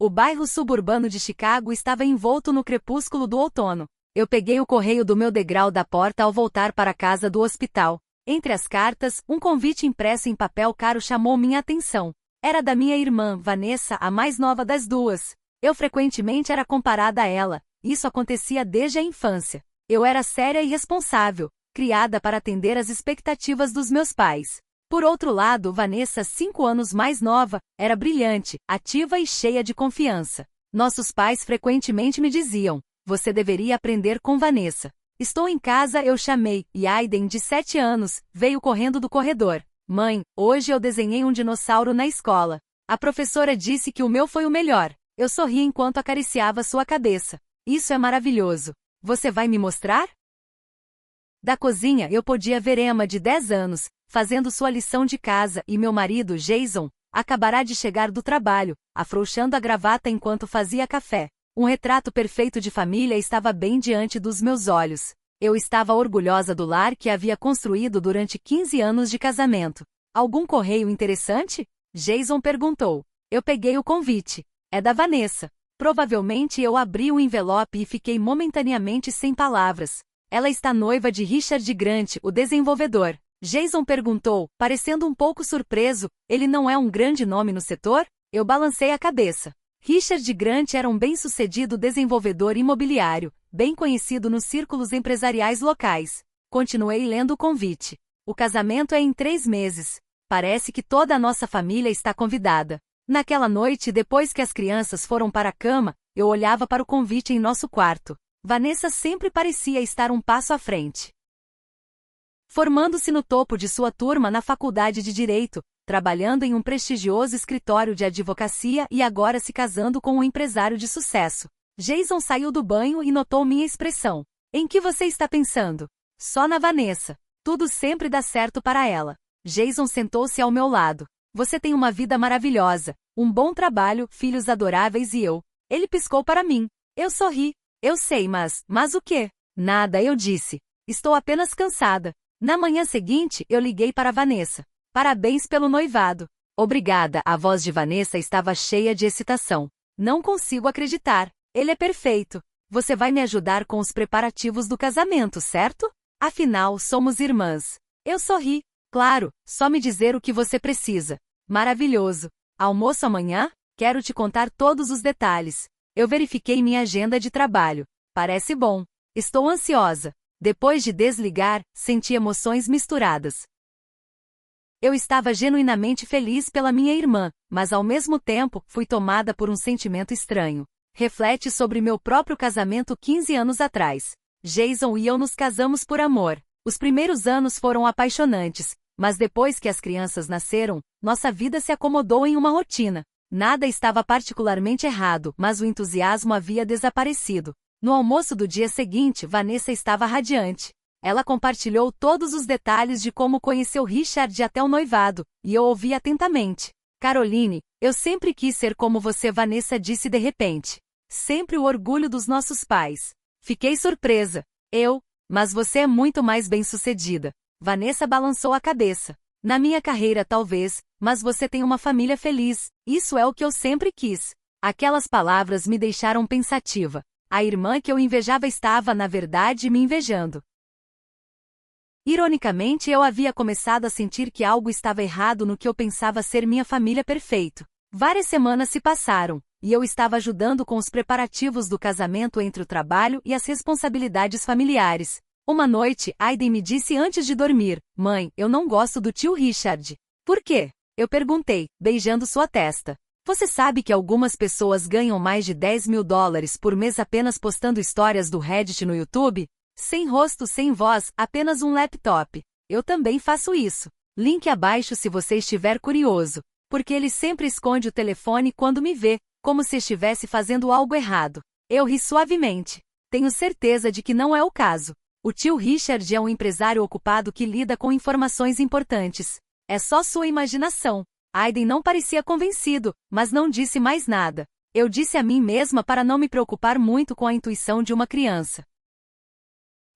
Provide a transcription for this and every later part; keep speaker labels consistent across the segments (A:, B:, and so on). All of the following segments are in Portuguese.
A: O bairro suburbano de Chicago estava envolto no crepúsculo do outono. Eu peguei o correio do meu degrau da porta ao voltar para a casa do hospital. Entre as cartas, um convite impresso em papel caro chamou minha atenção. Era da minha irmã, Vanessa, a mais nova das duas. Eu frequentemente era comparada a ela. Isso acontecia desde a infância. Eu era séria e responsável, criada para atender às expectativas dos meus pais. Por outro lado, Vanessa, 5 anos mais nova, era brilhante, ativa e cheia de confiança. Nossos pais frequentemente me diziam: você deveria aprender com Vanessa. Estou em casa, eu chamei, e Aiden, de 7 anos, veio correndo do corredor. Mãe, hoje eu desenhei um dinossauro na escola. A professora disse que o meu foi o melhor. Eu sorri enquanto acariciava sua cabeça. Isso é maravilhoso. Você vai me mostrar? Da cozinha eu podia ver Emma, de 10 anos, fazendo sua lição de casa, e meu marido, Jason, acabará de chegar do trabalho, afrouxando a gravata enquanto fazia café. Um retrato perfeito de família estava bem diante dos meus olhos. Eu estava orgulhosa do lar que havia construído durante 15 anos de casamento. Algum correio interessante? Jason perguntou. Eu peguei o convite. É da Vanessa. Provavelmente eu abri o envelope e fiquei momentaneamente sem palavras. Ela está noiva de Richard Grant, o desenvolvedor. Jason perguntou, parecendo um pouco surpreso. Ele não é um grande nome no setor? Eu balancei a cabeça. Richard Grant era um bem-sucedido desenvolvedor imobiliário, bem conhecido nos círculos empresariais locais. Continuei lendo o convite. O casamento é em 3 meses. Parece que toda a nossa família está convidada. Naquela noite, depois que as crianças foram para a cama, eu olhava para o convite em nosso quarto. Vanessa sempre parecia estar um passo à frente. Formando-se no topo de sua turma na faculdade de Direito, trabalhando em um prestigioso escritório de advocacia e agora se casando com um empresário de sucesso. Jason saiu do banho e notou minha expressão. Em que você está pensando? Só na Vanessa. Tudo sempre dá certo para ela. Jason sentou-se ao meu lado. Você tem uma vida maravilhosa, um bom trabalho, filhos adoráveis e eu. Ele piscou para mim. Eu sorri. Eu sei, mas o quê? Nada, eu disse. Estou apenas cansada. Na manhã seguinte, eu liguei para Vanessa. Parabéns pelo noivado. Obrigada, a voz de Vanessa estava cheia de excitação. Não consigo acreditar. Ele é perfeito. Você vai me ajudar com os preparativos do casamento, certo? Afinal, somos irmãs. Eu sorri. Claro, só me dizer o que você precisa. Maravilhoso. Almoço amanhã? Quero te contar todos os detalhes. Eu verifiquei minha agenda de trabalho. Parece bom. Estou ansiosa. Depois de desligar, senti emoções misturadas. Eu estava genuinamente feliz pela minha irmã, mas ao mesmo tempo, fui tomada por um sentimento estranho. Reflete sobre meu próprio casamento 15 anos atrás. Jason e eu nos casamos por amor. Os primeiros anos foram apaixonantes, mas depois que as crianças nasceram, nossa vida se acomodou em uma rotina. Nada estava particularmente errado, mas o entusiasmo havia desaparecido. No almoço do dia seguinte, Vanessa estava radiante. Ela compartilhou todos os detalhes de como conheceu Richard até o noivado, e eu ouvi atentamente. Caroline, eu sempre quis ser como você, Vanessa disse de repente. Sempre o orgulho dos nossos pais. Fiquei surpresa. Mas você é muito mais bem-sucedida. Vanessa balançou a cabeça. Na minha carreira talvez, mas você tem uma família feliz. Isso é o que eu sempre quis. Aquelas palavras me deixaram pensativa. A irmã que eu invejava estava, na verdade, me invejando. Ironicamente, eu havia começado a sentir que algo estava errado no que eu pensava ser minha família perfeito. Várias semanas se passaram, e eu estava ajudando com os preparativos do casamento entre o trabalho e as responsabilidades familiares. Uma noite, Aiden me disse antes de dormir: Mãe, eu não gosto do tio Richard. Por quê? Eu perguntei, beijando sua testa. Você sabe que algumas pessoas ganham mais de $10.000 por mês apenas postando histórias do Reddit no YouTube? Sem rosto, sem voz, apenas um laptop. Eu também faço isso. Link abaixo se você estiver curioso. Porque ele sempre esconde o telefone quando me vê, como se estivesse fazendo algo errado. Eu ri suavemente. Tenho certeza de que não é o caso. O tio Richard é um empresário ocupado que lida com informações importantes. É só sua imaginação. Aiden não parecia convencido, mas não disse mais nada. Eu disse a mim mesma para não me preocupar muito com a intuição de uma criança.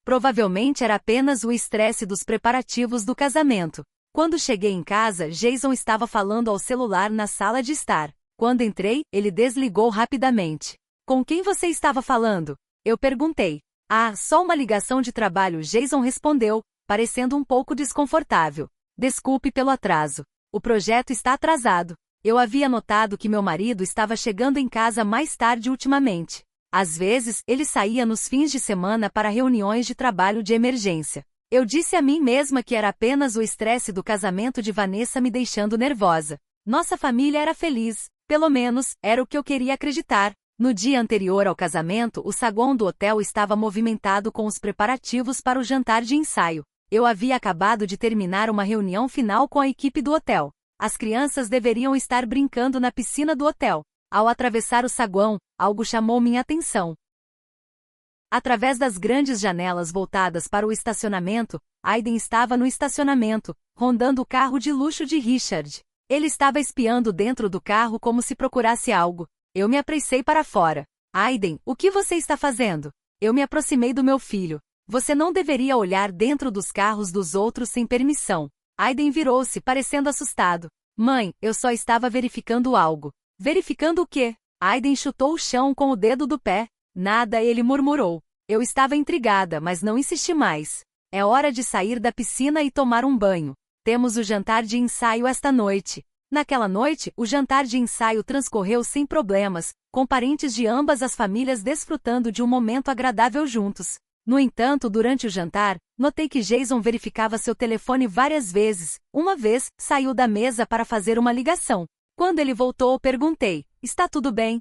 A: Provavelmente era apenas o estresse dos preparativos do casamento. Quando cheguei em casa, Jason estava falando ao celular na sala de estar. Quando entrei, ele desligou rapidamente. Com quem você estava falando? Eu perguntei. Ah, só uma ligação de trabalho, Jason respondeu, parecendo um pouco desconfortável. Desculpe pelo atraso. O projeto está atrasado. Eu havia notado que meu marido estava chegando em casa mais tarde ultimamente. Às vezes, ele saía nos fins de semana para reuniões de trabalho de emergência. Eu disse a mim mesma que era apenas o estresse do casamento de Vanessa me deixando nervosa. Nossa família era feliz, pelo menos, era o que eu queria acreditar. No dia anterior ao casamento, o saguão do hotel estava movimentado com os preparativos para o jantar de ensaio. Eu havia acabado de terminar uma reunião final com a equipe do hotel. As crianças deveriam estar brincando na piscina do hotel. Ao atravessar o saguão, algo chamou minha atenção. Através das grandes janelas voltadas para o estacionamento, Aiden estava no estacionamento, rondando o carro de luxo de Richard. Ele estava espiando dentro do carro como se procurasse algo. Eu me apressei para fora. Aiden, o que você está fazendo? Eu me aproximei do meu filho. Você não deveria olhar dentro dos carros dos outros sem permissão. Aiden virou-se, parecendo assustado. Mãe, eu só estava verificando algo. Verificando o quê? Aiden chutou o chão com o dedo do pé. Nada, ele murmurou. Eu estava intrigada, mas não insisti mais. É hora de sair da piscina e tomar um banho. Temos o jantar de ensaio esta noite. Naquela noite, o jantar de ensaio transcorreu sem problemas, com parentes de ambas as famílias desfrutando de um momento agradável juntos. No entanto, durante o jantar, notei que Jason verificava seu telefone várias vezes. Uma vez, saiu da mesa para fazer uma ligação. Quando ele voltou, perguntei, está tudo bem?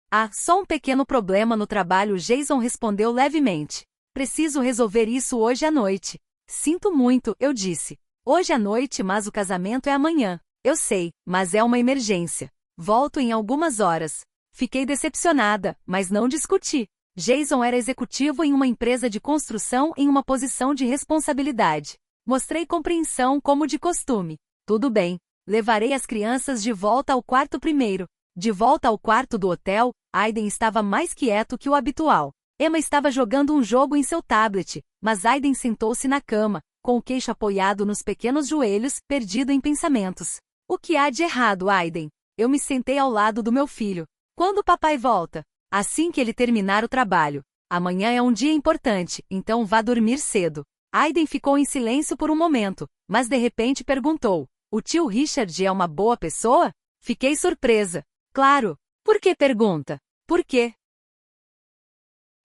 A: Ah, só um pequeno problema no trabalho, Jason respondeu levemente. Preciso resolver isso hoje à noite. Sinto muito, eu disse. Hoje à noite, mas o casamento é amanhã. Eu sei, mas é uma emergência. Volto em algumas horas. Fiquei decepcionada, mas não discuti. Jason era executivo em uma empresa de construção em uma posição de responsabilidade. Mostrei compreensão como de costume. Tudo bem. Levarei as crianças de volta ao quarto primeiro. De volta ao quarto do hotel, Aiden estava mais quieto que o habitual. Emma estava jogando um jogo em seu tablet, mas Aiden sentou-se na cama, com o queixo apoiado nos pequenos joelhos, perdido em pensamentos. O que há de errado, Aiden? Eu me sentei ao lado do meu filho. Quando o papai volta? Assim que ele terminar o trabalho. Amanhã é um dia importante, então vá dormir cedo. Aiden ficou em silêncio por um momento, mas de repente perguntou, o tio Richard é uma boa pessoa? Fiquei surpresa. Claro. Por que pergunta? Por quê?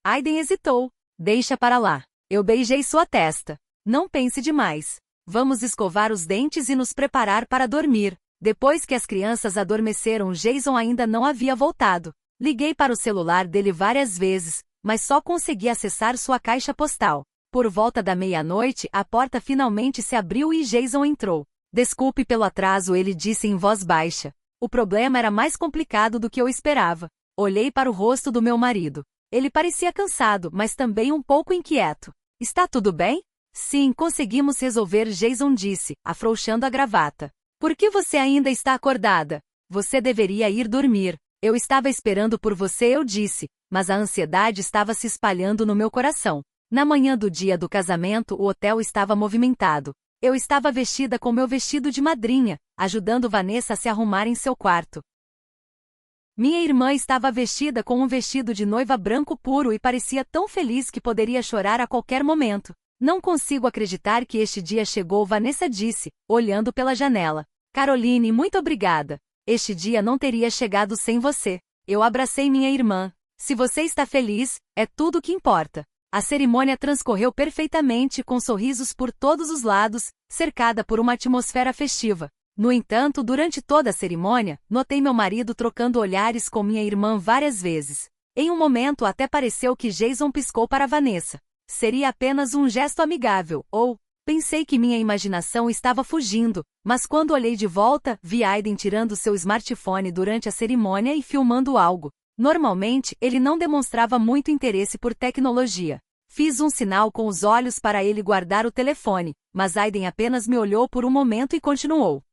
A: Aiden hesitou. Deixa para lá. Eu beijei sua testa. Não pense demais. Vamos escovar os dentes e nos preparar para dormir. Depois que as crianças adormeceram, Jason ainda não havia voltado. Liguei para o celular dele várias vezes, mas só consegui acessar sua caixa postal. Por volta da meia-noite, a porta finalmente se abriu e Jason entrou. Desculpe pelo atraso, ele disse em voz baixa. O problema era mais complicado do que eu esperava. Olhei para o rosto do meu marido. Ele parecia cansado, mas também um pouco inquieto. Está tudo bem? Sim, conseguimos resolver, Jason disse, afrouxando a gravata. Por que você ainda está acordada? Você deveria ir dormir. Eu estava esperando por você, eu disse, mas a ansiedade estava se espalhando no meu coração. Na manhã do dia do casamento, o hotel estava movimentado. Eu estava vestida com meu vestido de madrinha, ajudando Vanessa a se arrumar em seu quarto. Minha irmã estava vestida com um vestido de noiva branco puro e parecia tão feliz que poderia chorar a qualquer momento. Não consigo acreditar que este dia chegou, Vanessa disse, olhando pela janela. Caroline, muito obrigada. Este dia não teria chegado sem você. Eu abracei minha irmã. Se você está feliz, é tudo o que importa. A cerimônia transcorreu perfeitamente com sorrisos por todos os lados, cercada por uma atmosfera festiva. No entanto, durante toda a cerimônia, notei meu marido trocando olhares com minha irmã várias vezes. Em um momento até pareceu que Jason piscou para Vanessa. Seria apenas um gesto amigável, ou... Pensei que minha imaginação estava fugindo, mas quando olhei de volta, vi Aiden tirando seu smartphone durante a cerimônia e filmando algo. Normalmente, ele não demonstrava muito interesse por tecnologia. Fiz um sinal com os olhos para ele guardar o telefone, mas Aiden apenas me olhou por um momento e continuou.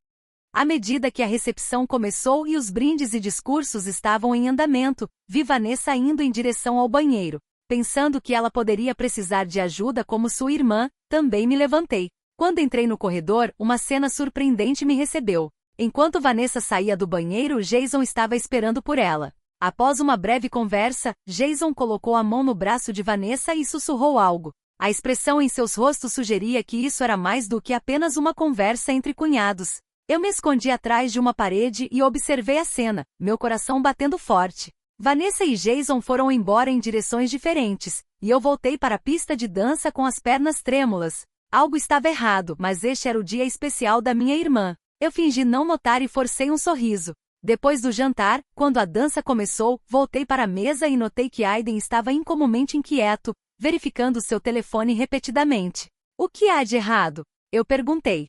A: À medida que a recepção começou e os brindes e discursos estavam em andamento, vi Vanessa indo em direção ao banheiro. Pensando que ela poderia precisar de ajuda como sua irmã, também me levantei. Quando entrei no corredor, uma cena surpreendente me recebeu. Enquanto Vanessa saía do banheiro, Jason estava esperando por ela. Após uma breve conversa, Jason colocou a mão no braço de Vanessa e sussurrou algo. A expressão em seus rostos sugeria que isso era mais do que apenas uma conversa entre cunhados. Eu me escondi atrás de uma parede e observei a cena, meu coração batendo forte. Vanessa e Jason foram embora em direções diferentes, e eu voltei para a pista de dança com as pernas trêmulas. Algo estava errado, mas este era o dia especial da minha irmã. Eu fingi não notar e forcei um sorriso. Depois do jantar, quando a dança começou, voltei para a mesa e notei que Aiden estava incomumente inquieto, verificando seu telefone repetidamente. O que há de errado? Eu perguntei.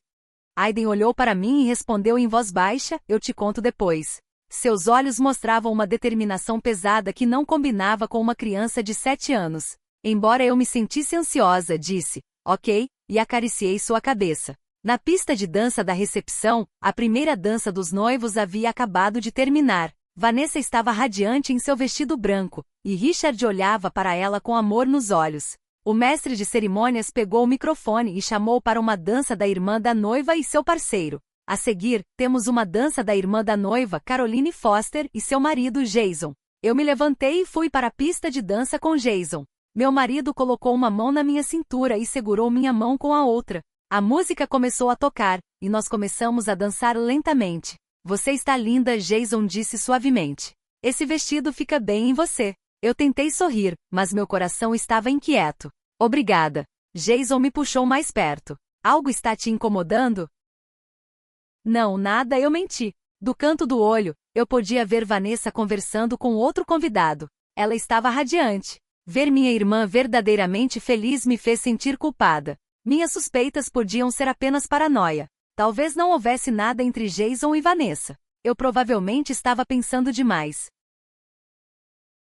A: Aiden olhou para mim e respondeu em voz baixa, eu te conto depois. Seus olhos mostravam uma determinação pesada que não combinava com uma criança de 7 anos. Embora eu me sentisse ansiosa, disse, ok, e acariciei sua cabeça. Na pista de dança da recepção, a primeira dança dos noivos havia acabado de terminar. Vanessa estava radiante em seu vestido branco, e Richard olhava para ela com amor nos olhos. O mestre de cerimônias pegou o microfone e chamou para uma dança da irmã da noiva e seu parceiro. A seguir, temos uma dança da irmã da noiva, Caroline Foster, e seu marido, Jason. Eu me levantei e fui para a pista de dança com Jason. Meu marido colocou uma mão na minha cintura e segurou minha mão com a outra. A música começou a tocar, e nós começamos a dançar lentamente. Você está linda, Jason disse suavemente. Esse vestido fica bem em você. Eu tentei sorrir, mas meu coração estava inquieto. Obrigada. Jason me puxou mais perto. Algo está te incomodando? Não, nada, eu menti. Do canto do olho, eu podia ver Vanessa conversando com outro convidado. Ela estava radiante. Ver minha irmã verdadeiramente feliz me fez sentir culpada. Minhas suspeitas podiam ser apenas paranoia. Talvez não houvesse nada entre Jason e Vanessa. Eu provavelmente estava pensando demais.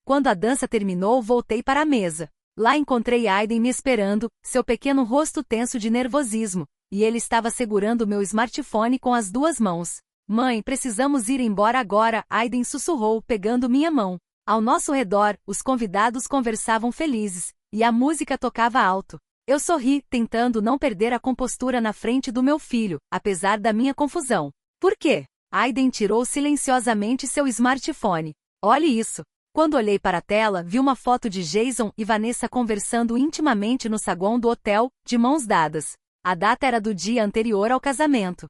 A: Quando a dança terminou, voltei para a mesa. Lá encontrei Aiden me esperando, seu pequeno rosto tenso de nervosismo, e ele estava segurando meu smartphone com as 2 mãos. Mãe, precisamos ir embora agora, Aiden sussurrou, pegando minha mão. Ao nosso redor, os convidados conversavam felizes, e a música tocava alto. Eu sorri, tentando não perder a compostura na frente do meu filho, apesar da minha confusão. Por quê? Aiden tirou silenciosamente seu smartphone. Olhe isso. Quando olhei para a tela, vi uma foto de Jason e Vanessa conversando intimamente no saguão do hotel, de mãos dadas. A data era do dia anterior ao casamento.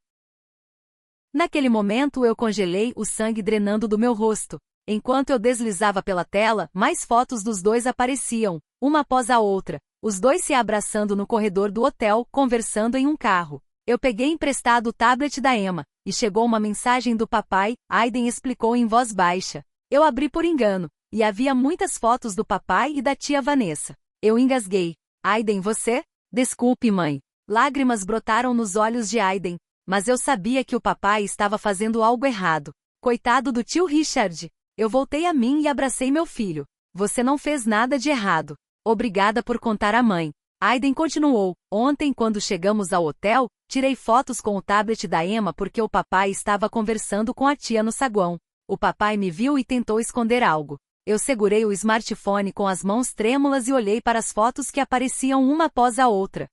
A: Naquele momento eu congelei, o sangue drenando do meu rosto. Enquanto eu deslizava pela tela, mais fotos dos dois apareciam, uma após a outra. Os dois se abraçando no corredor do hotel, conversando em um carro. Eu peguei emprestado o tablet da Emma, e chegou uma mensagem do papai, Aiden explicou em voz baixa. Eu abri por engano, e havia muitas fotos do papai e da tia Vanessa. Eu engasguei. Aiden, você? Desculpe, mãe. Lágrimas brotaram nos olhos de Aiden, mas eu sabia que o papai estava fazendo algo errado. Coitado do tio Richard. Eu voltei a mim e abracei meu filho. Você não fez nada de errado. Obrigada por contar à mãe. Aiden continuou. Ontem, quando chegamos ao hotel, tirei fotos com o tablet da Emma porque o papai estava conversando com a tia no saguão. O papai me viu e tentou esconder algo. Eu segurei o smartphone com as mãos trêmulas e olhei para as fotos que apareciam uma após a outra.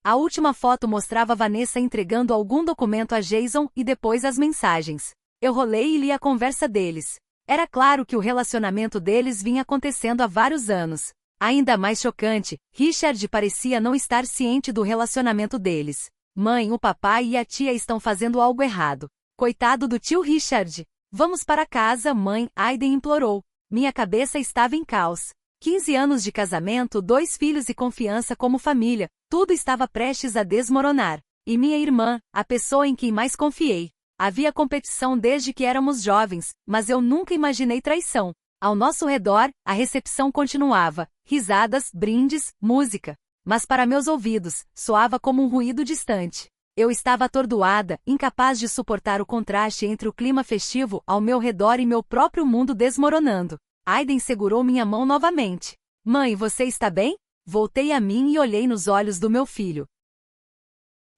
A: A última foto mostrava Vanessa entregando algum documento a Jason e depois as mensagens. Eu rolei e li a conversa deles. Era claro que o relacionamento deles vinha acontecendo há vários anos. Ainda mais chocante, Richard parecia não estar ciente do relacionamento deles. Mãe, o papai e a tia estão fazendo algo errado. Coitado do tio Richard. Vamos para casa, mãe, Aiden implorou. Minha cabeça estava em caos. 15 anos de casamento, 2 filhos e confiança como família, tudo estava prestes a desmoronar. E minha irmã, a pessoa em quem mais confiei. Havia competição desde que éramos jovens, mas eu nunca imaginei traição. Ao nosso redor, a recepção continuava, risadas, brindes, música. Mas para meus ouvidos, soava como um ruído distante. Eu estava atordoada, incapaz de suportar o contraste entre o clima festivo ao meu redor e meu próprio mundo desmoronando. Aiden segurou minha mão novamente. Mãe, você está bem? Voltei a mim e olhei nos olhos do meu filho.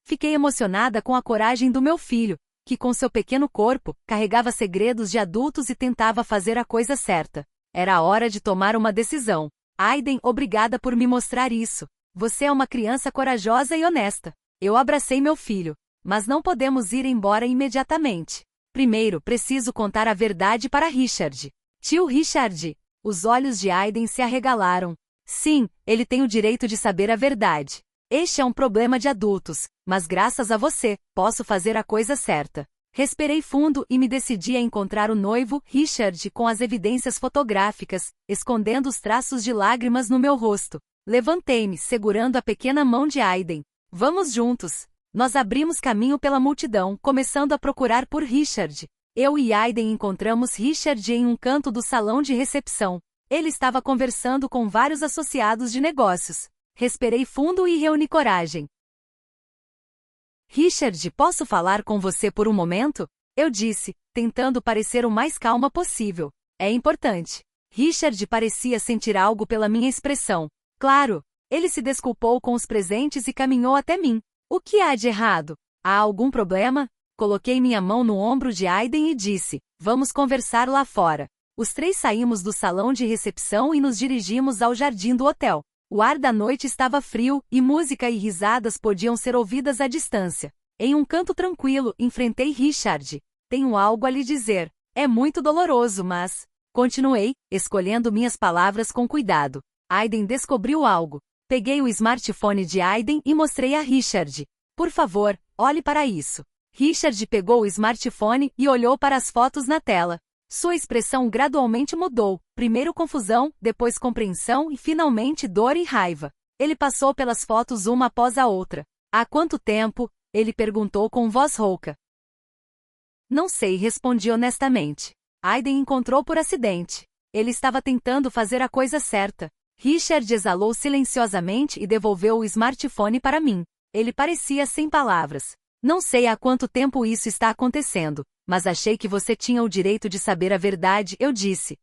A: Fiquei emocionada com a coragem do meu filho, que com seu pequeno corpo, carregava segredos de adultos e tentava fazer a coisa certa. Era a hora de tomar uma decisão. Aiden, obrigada por me mostrar isso. Você é uma criança corajosa e honesta. Eu abracei meu filho. mas não podemos ir embora imediatamente. Primeiro, preciso contar a verdade para Richard. Tio Richard. Os olhos de Aiden se arregalaram. Sim, ele tem o direito de saber a verdade. Este é um problema de adultos, mas graças a você, posso fazer a coisa certa. Respirei fundo e me decidi a encontrar o noivo, Richard, com as evidências fotográficas, escondendo os traços de lágrimas no meu rosto. Levantei-me, segurando a pequena mão de Aiden. Vamos juntos. Nós abrimos caminho pela multidão, começando a procurar por Richard. Eu e Aiden encontramos Richard em um canto do salão de recepção. Ele estava conversando com vários associados de negócios. Respirei fundo e reuni coragem. Richard, posso falar com você por um momento? Eu disse, tentando parecer o mais calma possível. É importante. Richard parecia sentir algo pela minha expressão. Claro. Ele se desculpou com os presentes e caminhou até mim. O que há de errado? Há algum problema? Coloquei minha mão no ombro de Aiden e disse, vamos conversar lá fora. Os três saímos do salão de recepção e nos dirigimos ao jardim do hotel. O ar da noite estava frio, e música e risadas podiam ser ouvidas à distância. Em um canto tranquilo, enfrentei Richard. Tenho algo a lhe dizer. É muito doloroso, mas... Continuei, escolhendo minhas palavras com cuidado. Aiden descobriu algo. Peguei o smartphone de Aiden e mostrei a Richard. Por favor, olhe para isso. Richard pegou o smartphone e olhou para as fotos na tela. Sua expressão gradualmente mudou, primeiro confusão, depois compreensão e finalmente dor e raiva. Ele passou pelas fotos uma após a outra. Há quanto tempo? Ele perguntou com voz rouca. Não sei, respondi honestamente. Aiden encontrou por acidente. Ele estava tentando fazer a coisa certa. Richard exalou silenciosamente e devolveu o smartphone para mim. Ele parecia sem palavras. Não sei há quanto tempo isso está acontecendo, mas achei que você tinha o direito de saber a verdade, eu disse.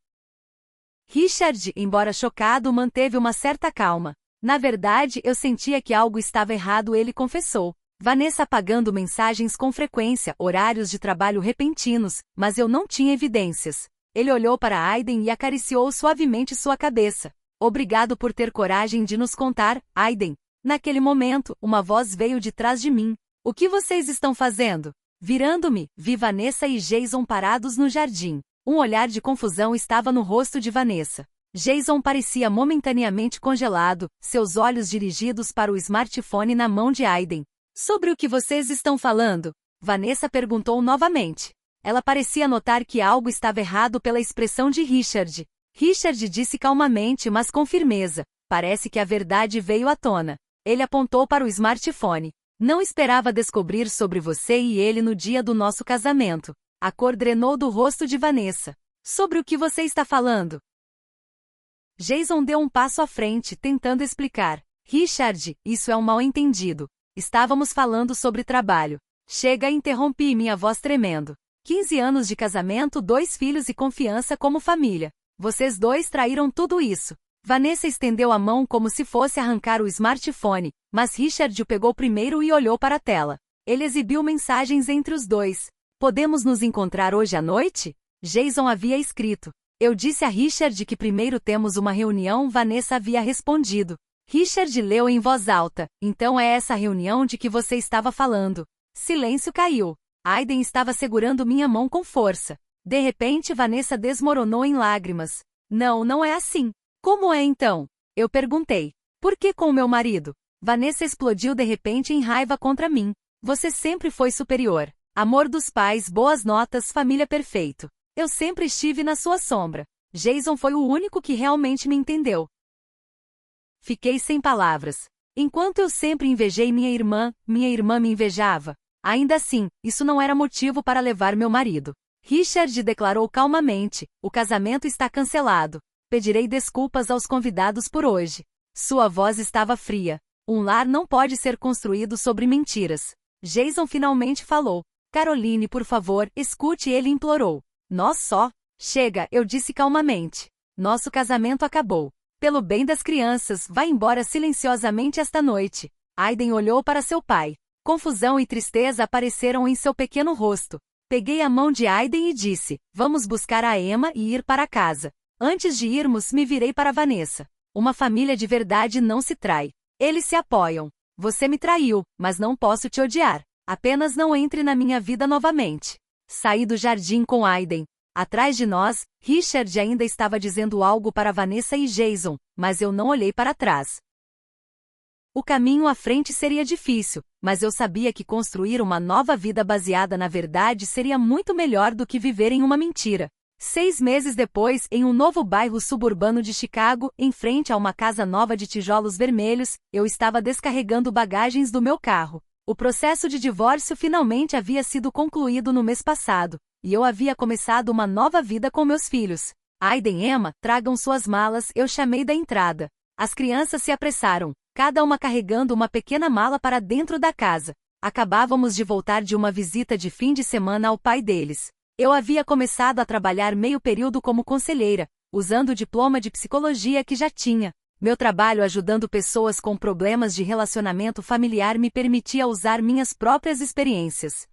A: Richard, embora chocado, manteve uma certa calma. Na verdade, eu sentia que algo estava errado, ele confessou. Vanessa apagando mensagens com frequência, horários de trabalho repentinos, mas eu não tinha evidências. Ele olhou para Aiden e acariciou suavemente sua cabeça. Obrigado por ter coragem de nos contar, Aiden. Naquele momento, uma voz veio de trás de mim. O que vocês estão fazendo? Virando-me, vi Vanessa e Jason parados no jardim. Um olhar de confusão estava no rosto de Vanessa. Jason parecia momentaneamente congelado, seus olhos dirigidos para o smartphone na mão de Aiden. Sobre o que vocês estão falando? Vanessa perguntou novamente. Ela parecia notar que algo estava errado pela expressão de Richard. Richard disse calmamente, mas com firmeza. Parece que a verdade veio à tona. Ele apontou para o smartphone. Não esperava descobrir sobre você e ele no dia do nosso casamento. A cor drenou do rosto de Vanessa. Sobre o que você está falando? Jason deu um passo à frente, tentando explicar. Richard, isso é um mal-entendido. Estávamos falando sobre trabalho. Chega, interrompi, minha voz tremendo. 15 anos de casamento, 2 filhos e confiança como família. Vocês dois traíram tudo isso. Vanessa estendeu a mão como se fosse arrancar o smartphone, mas Richard o pegou primeiro e olhou para a tela. Ele exibiu mensagens entre os dois. Podemos nos encontrar hoje à noite? Jason havia escrito. Eu disse a Richard que primeiro temos uma reunião, Vanessa havia respondido. Richard leu em voz alta. Então é essa reunião de que você estava falando. Silêncio caiu. Aiden estava segurando minha mão com força. De repente Vanessa desmoronou em lágrimas. Não, não é assim. Como é então? Eu perguntei. Por que com meu marido? Vanessa explodiu de repente em raiva contra mim. Você sempre foi superior. Amor dos pais, boas notas, família perfeito. Eu sempre estive na sua sombra. Jason foi o único que realmente me entendeu. Fiquei sem palavras. Enquanto eu sempre invejei minha irmã me invejava. Ainda assim, isso não era motivo para levar meu marido. Richard declarou calmamente, o casamento está cancelado. Pedirei desculpas aos convidados por hoje. Sua voz estava fria. Um lar não pode ser construído sobre mentiras. Jason finalmente falou. Caroline, por favor, escute, ele implorou. Nós só. Chega, eu disse calmamente. Nosso casamento acabou. Pelo bem das crianças, vá embora silenciosamente esta noite. Aiden olhou para seu pai. Confusão e tristeza apareceram em seu pequeno rosto. Peguei a mão de Aiden e disse, vamos buscar a Emma e ir para casa. Antes de irmos, me virei para Vanessa. Uma família de verdade não se trai. Eles se apoiam. Você me traiu, mas não posso te odiar. Apenas não entre na minha vida novamente. Saí do jardim com Aiden. Atrás de nós, Richard ainda estava dizendo algo para Vanessa e Jason, mas eu não olhei para trás. O caminho à frente seria difícil, mas eu sabia que construir uma nova vida baseada na verdade seria muito melhor do que viver em uma mentira. 6 meses depois, em um novo bairro suburbano de Chicago, em frente a uma casa nova de tijolos vermelhos, eu estava descarregando bagagens do meu carro. O processo de divórcio finalmente havia sido concluído no mês passado, e eu havia começado uma nova vida com meus filhos. Aiden e Emma, tragam suas malas, eu chamei da entrada. As crianças se apressaram, cada uma carregando uma pequena mala para dentro da casa. Acabávamos de voltar de uma visita de fim de semana ao pai deles. Eu havia começado a trabalhar meio período como conselheira, usando o diploma de psicologia que já tinha. Meu trabalho ajudando pessoas com problemas de relacionamento familiar me permitia usar minhas próprias experiências.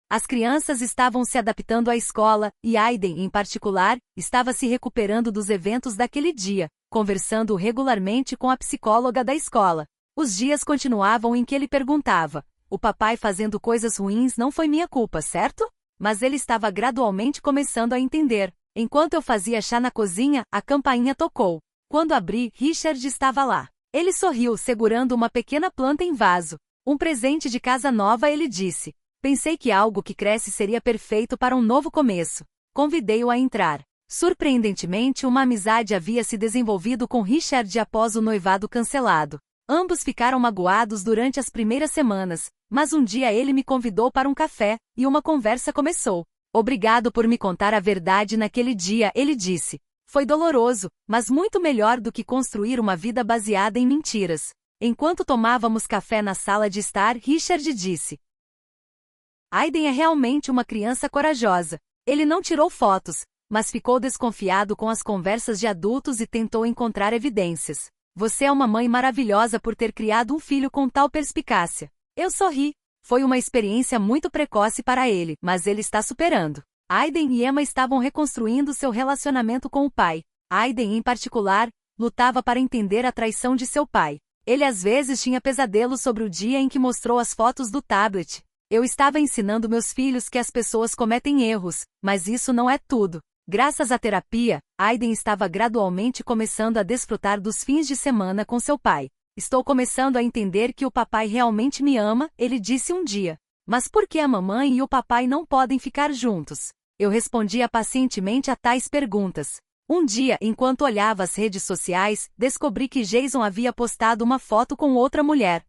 A: As crianças estavam se adaptando à escola, e Aiden, em particular, estava se recuperando dos eventos daquele dia, conversando regularmente com a psicóloga da escola. Os dias continuavam em que ele perguntava: o papai fazendo coisas ruins não foi minha culpa, certo? Mas ele estava gradualmente começando a entender. Enquanto eu fazia chá na cozinha, a campainha tocou. Quando abri, Richard estava lá. Ele sorriu, segurando uma pequena planta em vaso. Um presente de casa nova, ele disse. Pensei que algo que cresce seria perfeito para um novo começo. Convidei-o a entrar. Surpreendentemente, uma amizade havia se desenvolvido com Richard após o noivado cancelado. Ambos ficaram magoados durante as primeiras semanas, mas um dia ele me convidou para um café, e uma conversa começou. Obrigado por me contar a verdade naquele dia, ele disse. Foi doloroso, mas muito melhor do que construir uma vida baseada em mentiras. Enquanto tomávamos café na sala de estar, Richard disse: Aiden é realmente uma criança corajosa. Ele não tirou fotos, mas ficou desconfiado com as conversas de adultos e tentou encontrar evidências. Você é uma mãe maravilhosa por ter criado um filho com tal perspicácia. Eu sorri. Foi uma experiência muito precoce para ele, mas ele está superando. Aiden e Emma estavam reconstruindo seu relacionamento com o pai. Aiden, em particular, lutava para entender a traição de seu pai. Ele às vezes tinha pesadelos sobre o dia em que mostrou as fotos do tablet. Eu estava ensinando meus filhos que as pessoas cometem erros, mas isso não é tudo. Graças à terapia, Aiden estava gradualmente começando a desfrutar dos fins de semana com seu pai. Estou começando a entender que o papai realmente me ama, ele disse um dia. Mas por que a mamãe e o papai não podem ficar juntos? Eu respondia pacientemente a tais perguntas. Um dia, enquanto olhava as redes sociais, descobri que Jason havia postado uma foto com outra mulher.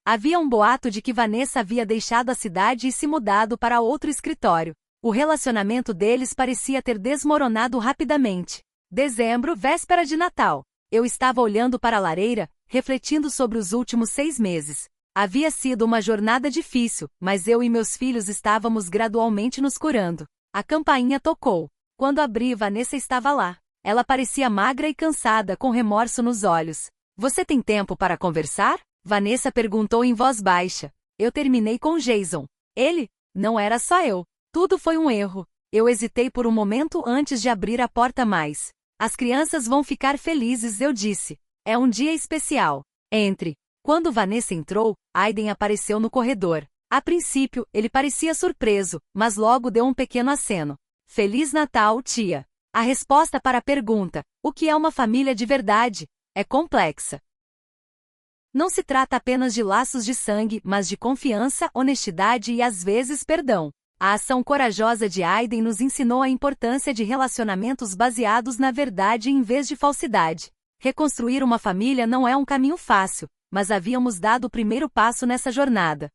A: Havia um boato de que Vanessa havia deixado a cidade e se mudado para outro escritório. O relacionamento deles parecia ter desmoronado rapidamente. Dezembro, véspera de Natal. Eu estava olhando para a lareira, refletindo sobre os últimos 6 meses. Havia sido uma jornada difícil, mas eu e meus filhos estávamos gradualmente nos curando. A campainha tocou. Quando abri, Vanessa estava lá. Ela parecia magra e cansada, com remorso nos olhos. Você tem tempo para conversar? Vanessa perguntou em voz baixa. Eu terminei com Jason. Ele? Não era só eu. Tudo foi um erro. Eu hesitei por um momento antes de abrir a porta mais. As crianças vão ficar felizes, eu disse. É um dia especial. Entre. Quando Vanessa entrou, Aiden apareceu no corredor. A princípio, ele parecia surpreso, mas logo deu um pequeno aceno. Feliz Natal, tia. A resposta para a pergunta, o que é uma família de verdade, é complexa. Não se trata apenas de laços de sangue, mas de confiança, honestidade e às vezes perdão. A ação corajosa de Aiden nos ensinou a importância de relacionamentos baseados na verdade em vez de falsidade. Reconstruir uma família não é um caminho fácil, mas havíamos dado o primeiro passo nessa jornada.